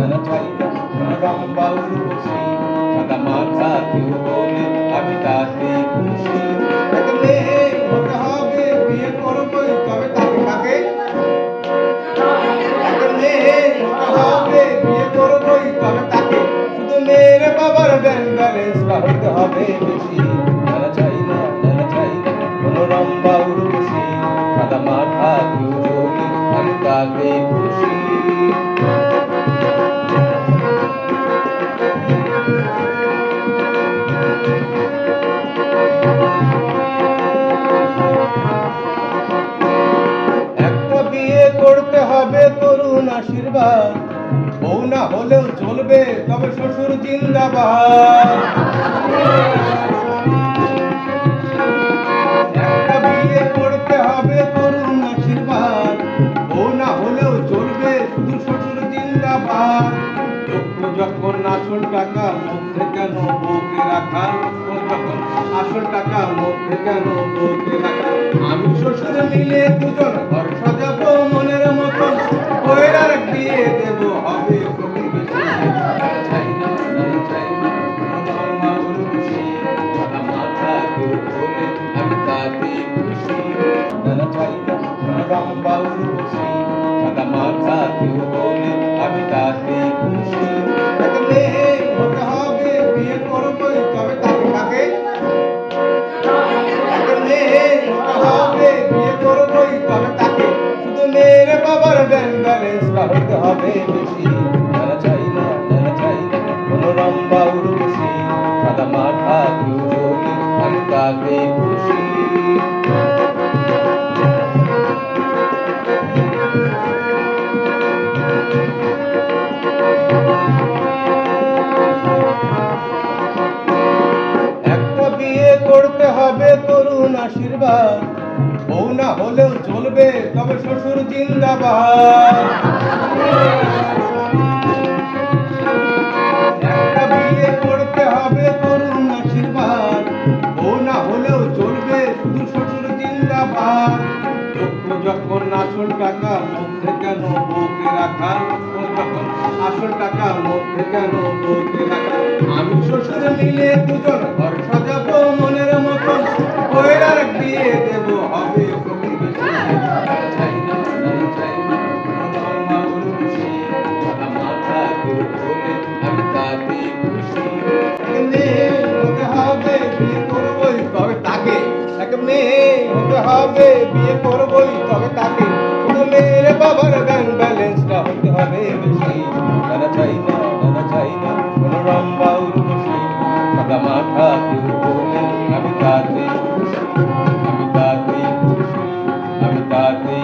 নানা চাই না কোনো রম্বা উর্বশী, সাদা মাথা কেউ বলে আমি তাতে খুশি। একটা মেয়ে হতে হবে, বিয়ে করবই তবে তাকে কাকে, একটা মেয়ে হতে হবে, বিয়ে করবই তবে তাকে, শুধু মেয়ের বাবার ব্যাংক ব্যালেন্সটা হতে হবে বেশি। নানা চাই না কোনো রম্বা উর্বশী, সাদা মাথা কেউ বলে আমি তাতে খুশি। একটা বিয়ে করতে হবে তরুণ আশীর্বাদ, বউ না হলেও চলবে তবে শ্বশুর জিন্দাবাদ। একটা বিয়ে করতে হবে তরুণ আশীর্বাদ, বউ না হলেও চলবে শুধু শ্বশুর জিন্দাবাদ। লক্ষ্য যখন আসল টাকা মধ্যে কেন বউকে রাখা, যখন আসল টাকা মধ্যে কেন বউকে রাখা। আমি শ্বশুর মিলে দুজন ঘর সাজাবো মনের মতন, বইরার বিয়ে দেব হবে খুবই বেশি। চাই না কোনো রম্বা উর্বশী, সাদা মাথা কেউ বলে আমি তাতে খুশি। নানা চাই না কোনো রম্বা উর্বশী, সাদা মাথা কেউ বলে আমি তাতে খুশি। একটা মেয়ে হতে হবে, বিয়ে করবই তবে তাকে কাকে, একটা মেয়ে হতে হবে, বিয়ে করবই তবে তাকে, শুধু মেয়ের বাবার ব্যাংক ব্যালেন্সটা হতে হবে বেশি। নানা চাই না কোনো রম্বা উর্বশী, সাদা মাথা কেউ বলে আমি তাতে খুশি। একটা বিয়ে করতে হবে তরুণ আশীর্বাদ, বউ না হলেও চলবে তবে শ্বশুর জিন্দাবাদ। একটা বিয়ে করতে হবে তরুণ আশীর্বাদ, বউ না হলেও চলবে শুধু শ্বশুর জিন্দাবাদ। লক্ষ্য যখন আসল টাকা মধ্যে কেন বউকে রাখা, যখন আসল টাকা মধ্যে কেন বউকে রাখা। আমি শ্বশুর মিলে দুজন ঘর সাজাবো মনের মতন, বইরার বিয়ে দেব হবে খুবই বেশি। চাই না কোনো রম্বা উর্বশী, সাদা মাথা কেউ বলে আমি তাতে খুশি। একটা মেয়ে হতে হবে, বিয়ে করবই তবে তাকে, একটা মেয়ে হতে হবে, বিয়ে করবই তবে তাকে, শুধু মেয়ের বাবার ব্যাংক ব্যালেন্সটা হতে হবে বেশি। নানা চাই না কোনো রম্বা উর্বশী, সাদা মাথা কেউ বলে আমি তাতে খুশি, আমি তাতে খুশি, আমি তাতে